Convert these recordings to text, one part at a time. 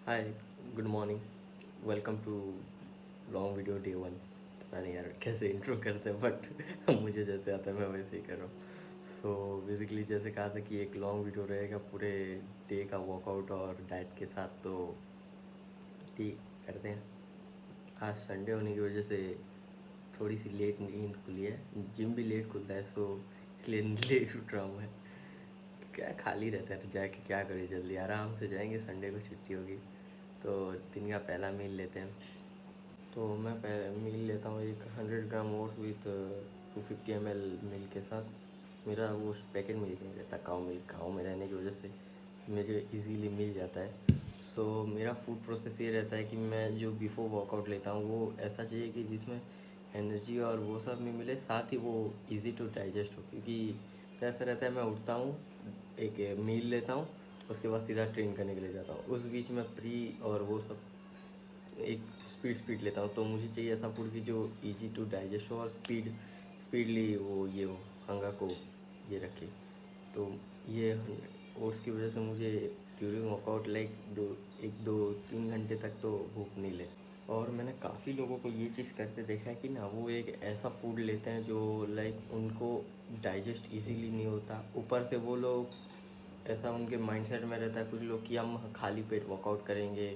Hi, good morning, welcome to long video day one. पता नहीं यार कैसे इंट्रो करते हैं बट मुझे जैसे आता है मैं वैसे ही कर रहा हूँ। सो बेसिकली जैसे कहा था कि एक लॉन्ग वीडियो रहेगा पूरे डे का वर्कआउट और डाइट के साथ, तो ठीक करते हैं। आज संडे होने की वजह से थोड़ी सी लेट नींद खुली है। जिम भी लेट खुलता है, सो इसलिए लेट उठ रहा हूँ मैं। क्या खाली रहता है, जाके क्या करें, जल्दी आराम से जाएंगे, संडे को छुट्टी होगी तो दिन का पहला मील लेते हैं। तो मैं मील लेता हूँ एक 100 ग्राम ओट्स विथ 250 ml मिल्क के साथ। मेरा वो पैकेट मिल्क नहीं रहता, काऊ मिल्क। गाँव में रहने की वजह से मुझे इजीली मिल जाता है। सो मेरा फूड प्रोसेस ये रहता है कि मैं जो बिफोर वर्कआउट लेता हूँ वो ऐसा चाहिए कि जिसमें एनर्जी और वो सब भी मिले, साथ ही वो इजी टू डाइजेस्ट हो। क्योंकि ऐसा रहता है, मैं उठता हूँ, एक मील लेता हूँ, उसके बाद सीधा ट्रेन करने के लिए जाता हूँ। उस बीच में प्री और वो सब एक स्पीड लेता हूँ। तो मुझे चाहिए ऐसा फूड कि जो इजी टू डाइजेस्ट हो और स्पीडली वो ये हो, हंगर को ये रखे। तो ये ओट्स की वजह से मुझे ड्यूरिंग वर्कआउट लाइक 2-3 घंटे तक तो भूख नहीं ले। और मैंने काफ़ी लोगों को ये चीज़ करते देखा है कि ना, वो एक ऐसा फूड लेते हैं जो लाइक उनको डाइजेस्ट इजीली नहीं होता। ऊपर से वो लोग ऐसा उनके माइंडसेट में रहता है कुछ लोग कि हम खाली पेट वर्कआउट करेंगे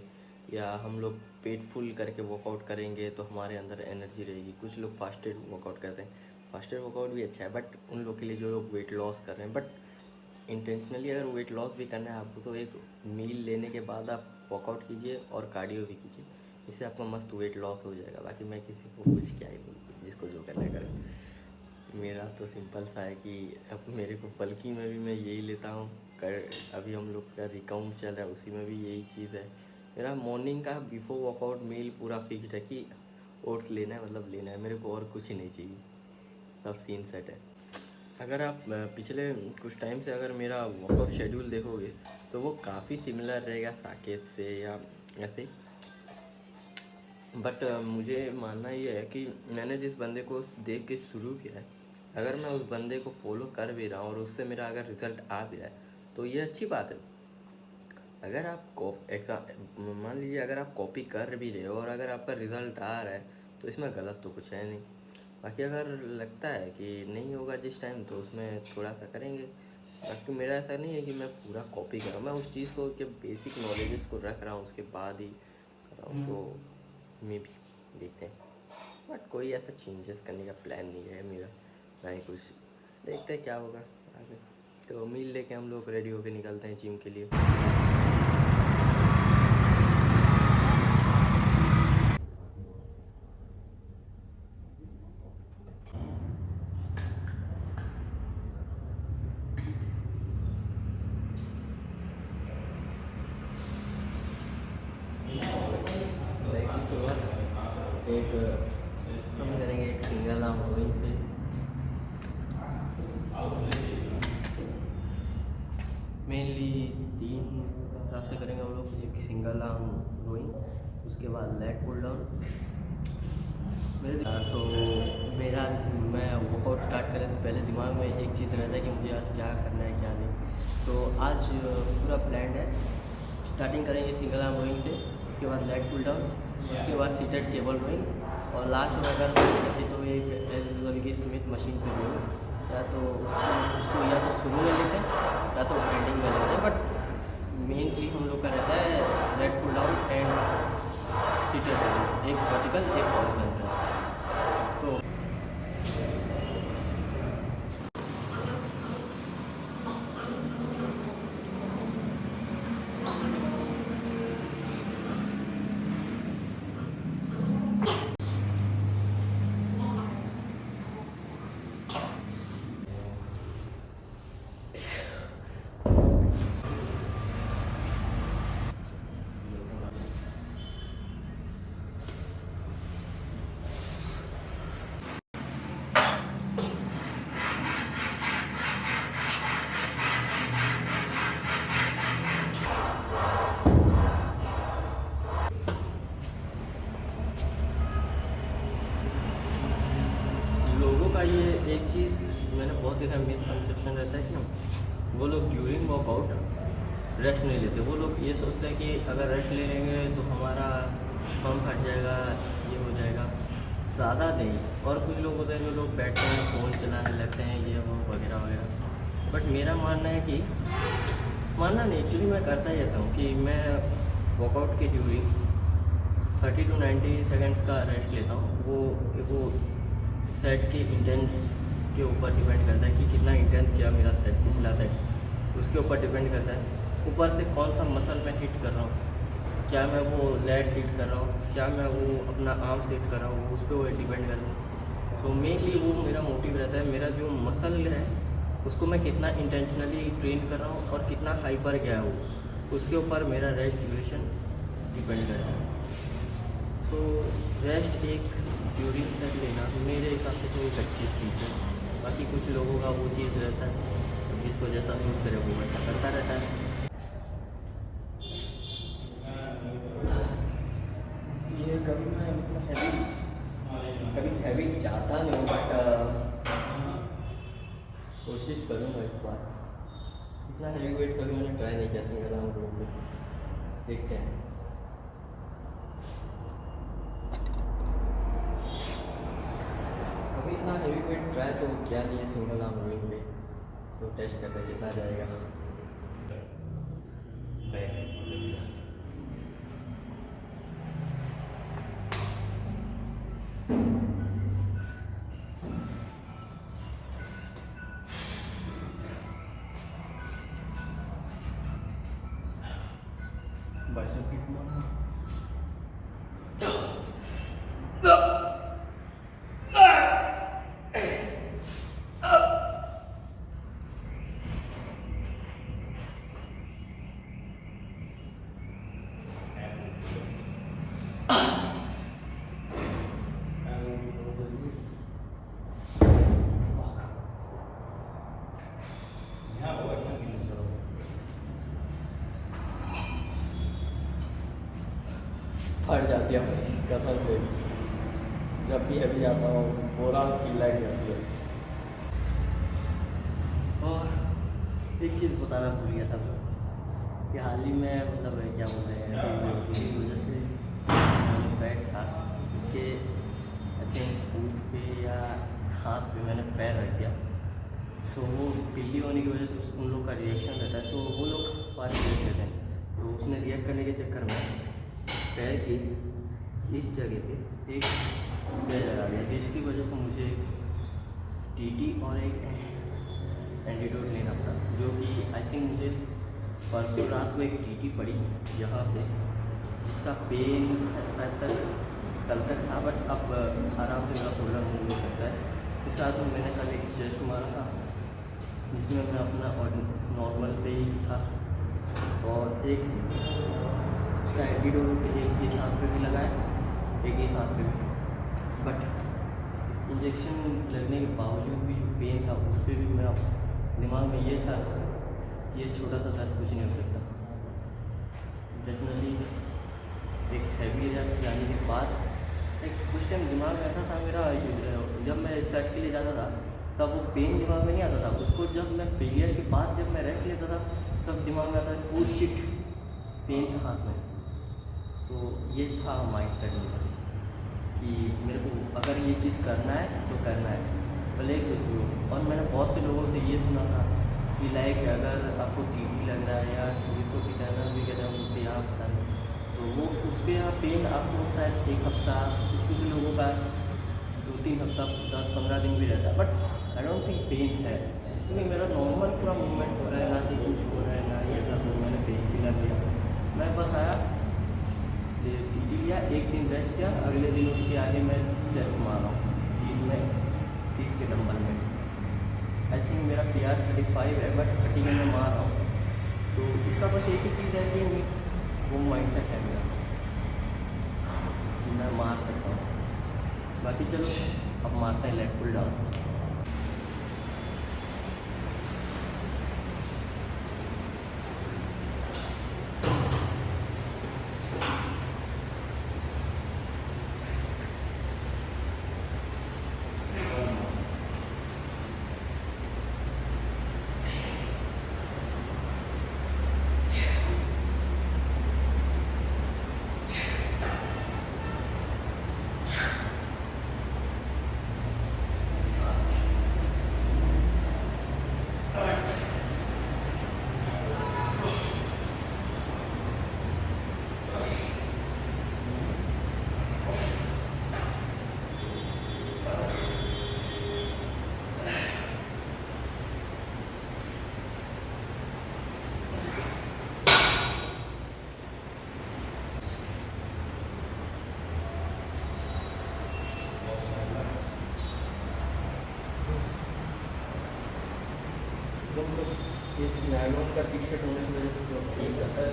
या हम लोग पेट फुल करके वर्कआउट करेंगे तो हमारे अंदर एनर्जी रहेगी। कुछ लोग फास्टेड वर्कआउट करते हैं। फास्टेड वर्कआउट भी अच्छा है बट उन लोग के लिए जो लोग वेट लॉस कर रहे हैं। बट इंटेंशनली अगर वेट लॉस भी करना है आपको तो एक मील लेने के बाद आप वर्कआउट कीजिए और कार्डियो भी कीजिए। इससे आपका मस्त वेट लॉस हो जाएगा। बाकी मैं किसी को कुछ क्या ही बोलूँ, जिसको जो करना है करें। मेरा तो सिंपल सा है कि अब मेरे को बल्कि में भी मैं यही लेता हूँ। कर अभी हम लोग का रिकाउंट चल रहा है, उसी में भी यही चीज़ है। मेरा मॉर्निंग का बिफोर वर्कआउट मील पूरा फिक्स्ड है कि ओट्स लेना है, मतलब लेना है, मेरे को और कुछ नहीं चाहिए। सब सीन सेट है। अगर आप पिछले कुछ टाइम से अगर मेरा वर्कआउट शेड्यूल देखोगे तो वो काफ़ी सिमिलर रहेगा साकेत से या ऐसे। बट मुझे मानना ये है कि मैंने जिस बंदे को देख के शुरू किया है, अगर मैं उस बंदे को फॉलो कर भी रहा हूँ और उससे मेरा अगर रिज़ल्ट आ भी रहा है तो ये अच्छी बात है। अगर आप एग्ज़ाम मान लीजिए, अगर आप कॉपी कर भी रहे हो और अगर आपका रिज़ल्ट आ रहा है तो इसमें गलत तो कुछ है नहीं। बाकी अगर लगता है कि नहीं होगा जिस टाइम, तो उसमें थोड़ा सा करेंगे। बाकी मेरा ऐसा नहीं है कि मैं पूरा कॉपी कर रहा हूँ, मैं उस चीज़ को के बेसिक नॉलेजेस को रख रहा हूँ, उसके बाद ही कर रहा हूँ। तो मे भी देखते हैं। बट कोई ऐसा चेंजेस करने का प्लान नहीं है मेरा, ना ही कुछ। देखते हैं क्या होगा आगे। तो मील लेके हम लोग रेडी होके निकलते हैं जिम के लिए। लेग की शुरुआत एक हम करेंगे एक सिंगल आर्म रोइंग से। मेनली 3 हिसाब से करेंगे हम लोग। एक सिंगल आर्म रोइंग, उसके बाद लेग पुल डाउन। सो मेरा मैं वर्कआउट स्टार्ट करने से पहले दिमाग में एक चीज़ रहता है कि मुझे आज क्या करना है क्या नहीं। सो आज पूरा प्लान है। स्टार्टिंग करेंगे सिंगल आर्म रोइंग से, उसके बाद लेग पुल डाउन, उसके बाद सीटेड केबल रोइंग, और लास्ट में अगर हो सके तो एक एज यूजुअल की स्मिथ मशीन पे रोइंग। या तो इसको या तो शुरू में लेते हैं या तो एंडिंग में लेते हैं। बट मेनली हम लोग का रहता है leg pull down and seated rowing, एक वर्टिकल एक हॉरिजॉन्टल। तो लोगों का ये एक चीज़ मैंने बहुत देखा, मिसकंसेप्शन रहता है कि वो लोग ड्यूरिंग वर्कआउट रेस्ट नहीं लेते। वो लोग ये सोचते हैं कि अगर रेस्ट ले लेंगे तो हमारा पंप फट जाएगा, ये हो जाएगा, ज़्यादा नहीं। और कुछ लोग होते हैं जो लोग बैठते हैं फ़ोन चलाने लगते हैं, ये वो वगैरह वगैरह। बट मेरा मानना है कि मानना नहीं, एक्चुअली मैं करता ही ऐसा हूँ कि मैं वर्कआउट के ड्यूरिंग 30 to 90 सेकेंड्स का रेस्ट लेता हूँ। वो सेट के इंटेंस के ऊपर डिपेंड करता है कि कितना इंटेंस किया मेरा सेट, पिछला सेट, उसके ऊपर डिपेंड करता है। ऊपर से कौन सा मसल मैं हिट कर रहा हूँ, क्या मैं वो लैट्स हिट कर रहा हूँ, क्या मैं वो अपना आर्म हिट कर रहा हूँ, उस पर वो डिपेंड करता है। सो मेनली वो मेरा मोटिव रहता है, मेरा जो मसल है उसको मैं कितना इंटेंशनली ट्रेन कर रहा हूँ और कितना हाइपर गया है वो, उसके ऊपर मेरा रेस्ट ड्यूरेशन डिपेंड करता है। सो रेस्ट एक ड्यूरिंग सेट लेना मेरे हिसाब से तो एक अच्छी चीज़ है। बाकी कुछ लोगों का वो चीज़ रहता है, जिसको जैसा सूट करे वो वैसा करता रहता है। ये कभी मैं उतना हैवी चाहता नहीं हूँ, बट कोशिश करूँगा इस बार। इतना हैवी वेट कभी मैंने ट्राई नहीं किया सिंगल आर्म रोप में, देखते हैं। अभी इतना हैवी वेट ट्राई तो क्या नहीं है सिंगल आर्म रोइंग में। सो टेस्ट करते हैं कितना जाएगा। बाइसेप किक मारना। फट जाती है कसम से, जब भी अभी जाता हूँ पूरा फील लग जाती है। और एक चीज़ बताना भूल गया था कि हाल ही में मतलब क्या बोलते हैं की वजह से बैग था, उसके आई थिंक ऊँट पे या हाथ पे मैंने पैर रख दिया। सो वो पिल्ली होने की वजह से उन लोग का रिएक्शन रहता है। सो वो लोग पानी देख लेते हैं, तो उसने रिएक्ट करने के चक्कर में पैर की इस जगह पे एक स्क्रैच लगा दिया, जिसकी वजह से मुझे टीटी और एक एंटीडोट लेना पड़ा, जो कि आई थिंक मुझे परसों रात को एक टीटी पड़ी यहाँ पे, जिसका पेन शायद तक कल तक था, बट अब आराम से मेरा शोल्डर मूव हो सकता है। इस साथ में मैंने कल एक चेस्ट मारा था, जिसमें मैं अपना नॉर्मल पे ही था, और एक उसका एंटीडोट एक इस हाथ पे भी लगाया, एक इस हाथ पे भी। बट इंजेक्शन लगने के बावजूद भी जो पेन था उस पर भी मेरा दिमाग में ये था कि ये छोटा सा दर्द कुछ नहीं हो सकता। डेफिनेटली एक हैवी एरिया जाने के बाद एक कुछ टाइम दिमाग में ऐसा था मेरा, जब मैं सेट के लिए जाता था तब वो पेन दिमाग में नहीं आता था, उसको जब मैं फेलियर के बाद जब मैं रेस्ट लेता था तब दिमाग में आता था ओ शिट पेन था हाथ में। तो ये था माइंड सेट मेरा कि मेरे को अगर ये चीज़ करना है तो करना है, भले ही कुछ भी हो। और मैंने बहुत से लोगों से ये सुना था कि लाइक अगर आपको टीटी लग रहा है या जिसको टीटानस भी कहते हैं उस पर यहाँ पता नहीं, तो वो उस पर यहाँ पेन आपको शायद एक हफ्ता, कुछ लोगों का 2-3 हफ्ता 10-15 दिन भी रहता है, but I don't think pain है, क्योंकि मेरा नॉर्मल पूरा मूवमेंट हो रहा है, ना कि कुछ हो रहा है, ना ये सब। मैंने पेन किलर लिया, मैं बस आया टीटी लिया, एक दिन रेस्ट किया, अगले दिन उठ के आगे मैं चेस्ट मार रहा हूँ 30 के नंबर में। आई थिंक मेरा PR 35 है, बट 30 में मैं मार रहा हूँ। तो इसका बस एक ही चीज़ है कि वो माइंड सेट है मेरा कि मैं मार सकता हूँ। बाकी चलो अब मारते हैं लेग पुल डाउन। नायलॉन का टी शर्ट होने की वजह से तो ठीक है।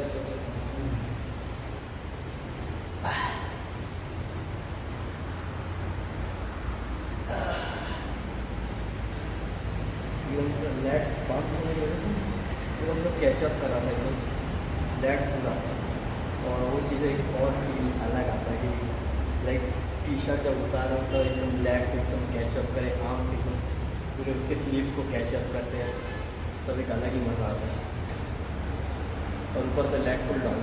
ये मतलब लेट बंद होने की वजह से ये मतलब कैचअप करा था एकदम लेट पूरा। और वो चीज़ें एक और फील अलग आता है कि लाइक टी शर्ट जब उतारा तो एकदम लेट्स एकदम कैचअप करे, आर्म्स एकदम पूरे उसके स्लीव्स को कैचअप करते हैं, तब एक अलग ही मज़ा आता है। और ऊपर से लेट पुल डाउन,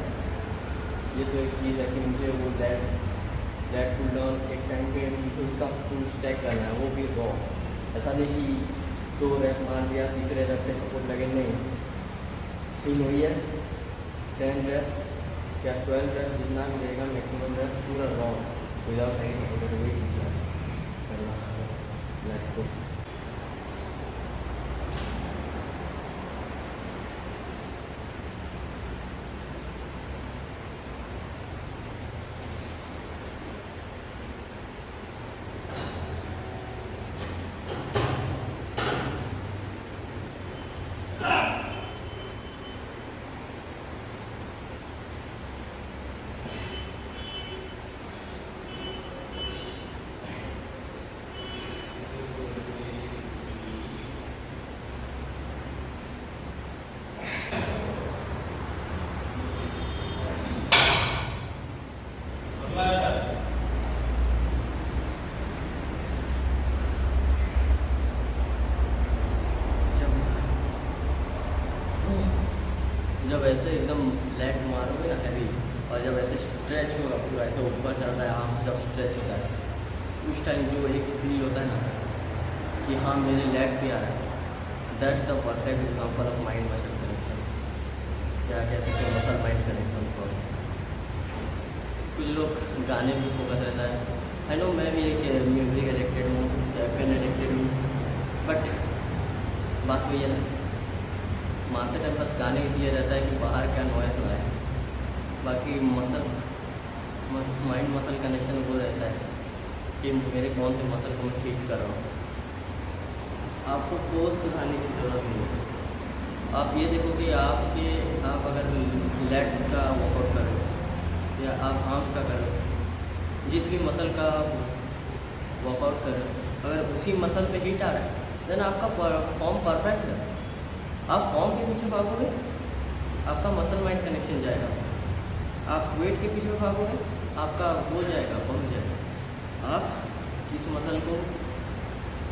ये तो एक चीज़ है कि मुझे वो लेट पुल डाउन एक टाइम पे मुझे उसका फुल स्टैक करना है, वो भी रॉ। ऐसा नहीं कि 2 रैप मार दिया, तीसरे रैप पे सपोर्ट लगे, नहीं। सीन वही है 10 रैप्स या 12 रैप्स जितना भी रहेगा मैक्सिमम रैप पूरा रॉ विदाउट एनी सपोर्ट, वही चीज़ है करना। Let's go. जब ऐसे एकदम लेट मारोगे ना हैवी, और जब ऐसे स्ट्रेच होगा पूरा ऐसे ऊपर चढ़ता है, आर्म जब स्ट्रेच होता है उस टाइम जो एक फील होता है ना कि हाँ मेरे लेग्स भी आ रहा है, that's the perfect example of mind muscle connection, या कह सकते हैं मसल माइंड कनेक्शन। सॉरी, कुछ लोग गाने में फोकस रहता है। आई नो मैं भी एक म्यूज़िक एडिक्टेड हूँ, कैफीन एडिक्टेड हूँ, बट बात वही है ना, मारते टाइम बस गाने इसलिए रहता है कि बाहर क्या नॉइस हो रहा है, बाकी माइंड मसल कनेक्शन वो रहता है कि मेरे कौन से मसल को मैं ठीक कर रहा हूँ। आपको पोज सुधारने की ज़रूरत नहीं है। आप ये देखो कि आप अगर लेग्स का वर्कआउट कर रहे हो या आप आर्म्स का कर रहे हो, जिस भी मसल का आप वर्कआउट कर रहे हो, अगर उसी मसल पे हीट आ रहा है देन आपका फॉर्म परफेक्ट है। आप फॉर्म के पीछे भागोगे, आपका मसल माइंड कनेक्शन जाएगा। आप वेट के पीछे भागोगे, आपका वो जाएगा, बढ़ जाएगा। आप जिस मसल को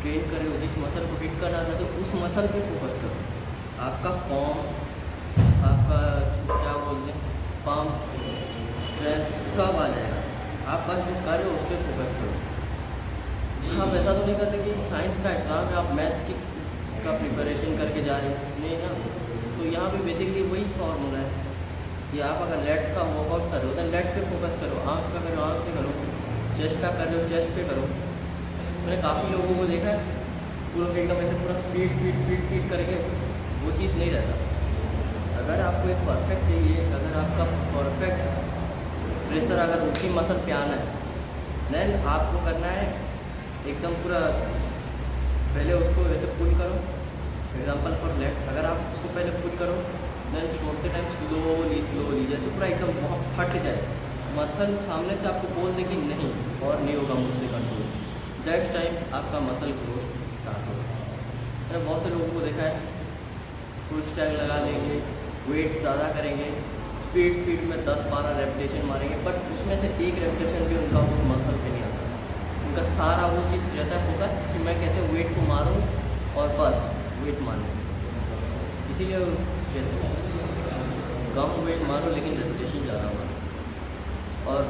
ट्रेन कर रहे हो, जिस मसल को हिट करना चाहते हो, उस मसल पे फोकस करो। आपका फॉर्म, आपका क्या बोलते हैं, पम्प, स्ट्रेंथ सब आ जाएगा। आप बस जो कर रहे हो उस पर फोकस करो। हम ऐसा तो नहीं करते कि साइंस का एग्ज़ाम है, आप मैथ्स का प्रिपरेशन करके जा रहे हो, नहीं ना। तो यहाँ पे बेसिकली वही फॉर्मूला है कि आप अगर लेट्स का वर्कआउट कर रहे हो तो लेट्स पे फोकस करो, आर्म्स का करो आर्म्स पे करो, चेस्ट का कर रहे हो चेस्ट पे करो। मैंने काफ़ी लोगों को देखा है वो लोग एकदम ऐसे पूरा स्पीड करके, वो चीज़ नहीं रहता। अगर आपको एक परफेक्ट चाहिए, अगर आपका परफेक्ट प्रेशर अगर उसी मसल पे आना है देन आपको करना है एकदम पूरा, पहले उसको ऐसे पुल करो। एग्जांपल फॉर लेट्स, अगर आप उसको पहले पुल करो देन छोड़ते टाइम स्लोली जैसे पूरा एकदम बहुत फट जाए, मसल सामने से आपको बोल दे कि नहीं और नहीं होगा मुझसे कंट्रोल, दैट्स टाइम आपका मसल ग्रोथ स्टार्ट होगा। मैंने बहुत से लोगों को देखा है फुल स्टैक लगा लेंगे, वेट ज़्यादा करेंगे, स्पीड में 10-12 रेपिटेशन मारेंगे, बट उसमें से एक रेपिटेशन भी उनका उस मसल पे नहीं आता। उनका सारा वो चीज़ रहता है फोकस कि मैं कैसे वेट को मारूं और बस वेट मारूं। इसीलिए कहते हैं कम वेट मारो लेकिन रेपिटेशन ज़्यादा मारो। और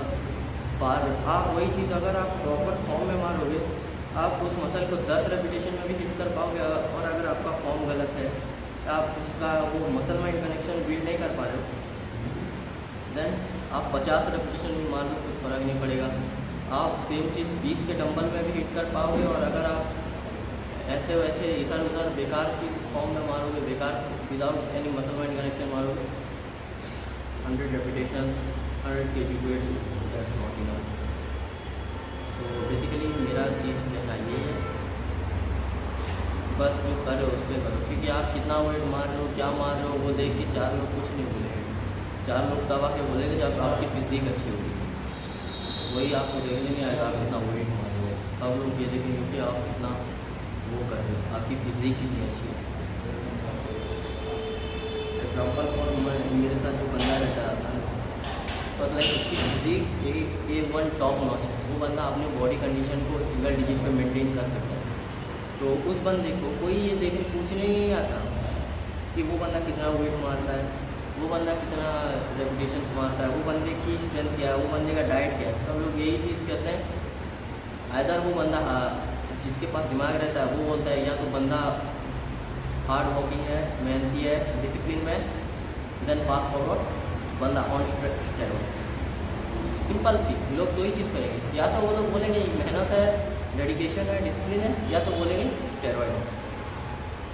बार आप वही चीज़ अगर आप प्रॉपर फॉर्म में मारोगे, आप उस मसल को 10 रेपिटेशन में भी हिट कर पाओगे। और अगर आपका फॉर्म गलत है, आप उसका वो मसल माइंड कनेक्शन बिल्ड नहीं कर पा रहे हो, देन आप 50 रेपिटेशन भी मार लो कुछ फ़र्क नहीं पड़ेगा। आप सेम चीज़ 20 के डंबल में भी हिट कर पाओगे। और अगर आप ऐसे वैसे इधर उधर बेकार चीज़ फॉर्म में मारोगे, बेकार without any muscle mind connection मारोगे, 100 repetition 100 kg weights, that's not enough. So basically मेरा चीज़ कहना ये है, बस जो कर रहे हो उस पर करो, क्योंकि आप कितना वेट मार रहे हो, क्या मार रहे हो, वो देख के चार लोग कुछ नहीं बोलेंगे। चार लोग तब आके बोलेंगे जब आपकी फिजिक अच्छी होगी, वही आपको देखने नहीं आएगा आप कितना वेट मार रहे हो। सब लोग ये देखेंगे कि आप कितना वो कर रहे हो, आपकी फिजिक कितनी अच्छी है। एग्जाम्पल फॉर मेरे साथ जो बंदा रहता है, बस लाइक उसकी फिजिक A1 टॉप नॉच है, वो बंदा अपने बॉडी कंडीशन को सिंगल डिजिट पे मेंटेन कर सकता है। तो उस बंदे को कोई ये देखने पूछने ही नहीं आता कि वो बंदा कितना वेट मारता है, वो बंदा कितना रेपिटेशन मारता है, वो बंदे की स्ट्रेंथ क्या है, वो बंदे का डाइट क्या है। सब लोग यही चीज़ कहते हैं। आइदर वो बंदा जिसके पास दिमाग रहता है वो बोलता है, या तो बंदा हार्ड वर्किंग है, मेहनती है, डिसिप्लिन में, देन पास फॉरवर्ड बंदा ऑन स्टेरॉइड। सिंपल सी लोग दो ही चीज़ करेंगे, या तो वो लोग बोलेंगे मेहनत है, डेडिकेशन है, डिसिप्लिन है, या तो बोलेंगे स्टेरॉइड है।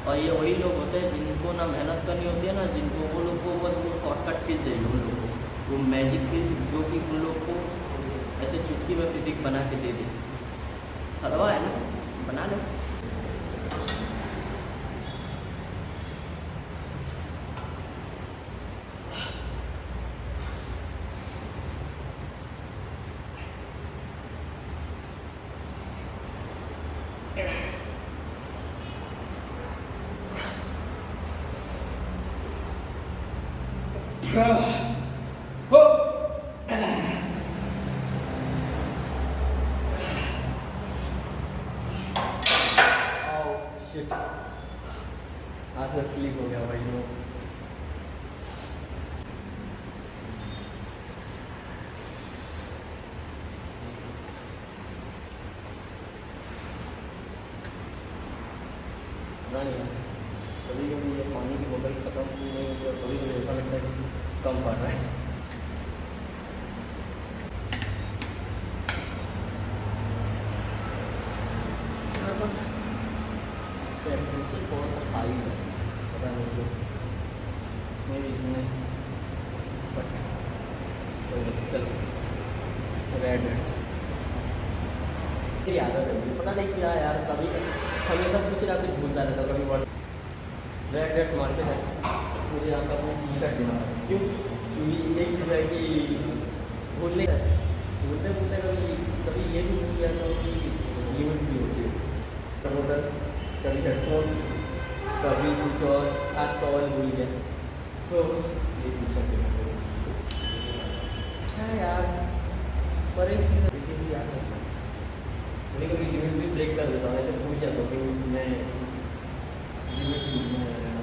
और ये वही लोग होते हैं जिनको ना मेहनत करनी होती है ना, जिनको वो लोग को बस वो शॉर्टकट पिल चाहिए उन लोग को, वो मैजिक पिल जो कि उन लोग को ऐसे चुटकी में फिजिक बना के दे दे। हलवा है ना, बना लो। शिट, हाँ से स्लीप हो गया भाई वो। पता नहीं है, कभी कभी ये पानी की बोतल ख़त्म नहीं होती और कभी कभी ऐसा लगता है कि कम पड़ रहा है। टेम्परेचर बहुत हाई है, पता नहीं क्यों, मेरी नहीं, बट चलो रेडनेस मेरी आदत है, मुझे पता नहीं क्या यार, कभी हमेशा कुछ ना कुछ भूलता रहता, कभी वर्ड रेड डेट्स मार के मुझे आपका अपनी टी शर्ट देना है। क्यों? क्योंकि एक चीज़ है कि भूलने भूलते भूलते कभी कभी ये भी भूल गया था कि लिमिट भी होती है, कंप्यूटर, कभी हेडफोन्स, कभी कुछ और, आज कॉल भूल गया। सो ये टी शर्ट हाँ यार, पर एक चीज़ भी याद रखना, कभी कभी लिमिट भी ब्रेक कर देता हूँ, ऐसे भूल जाता हूँ कि मैं लिमिट में रहना।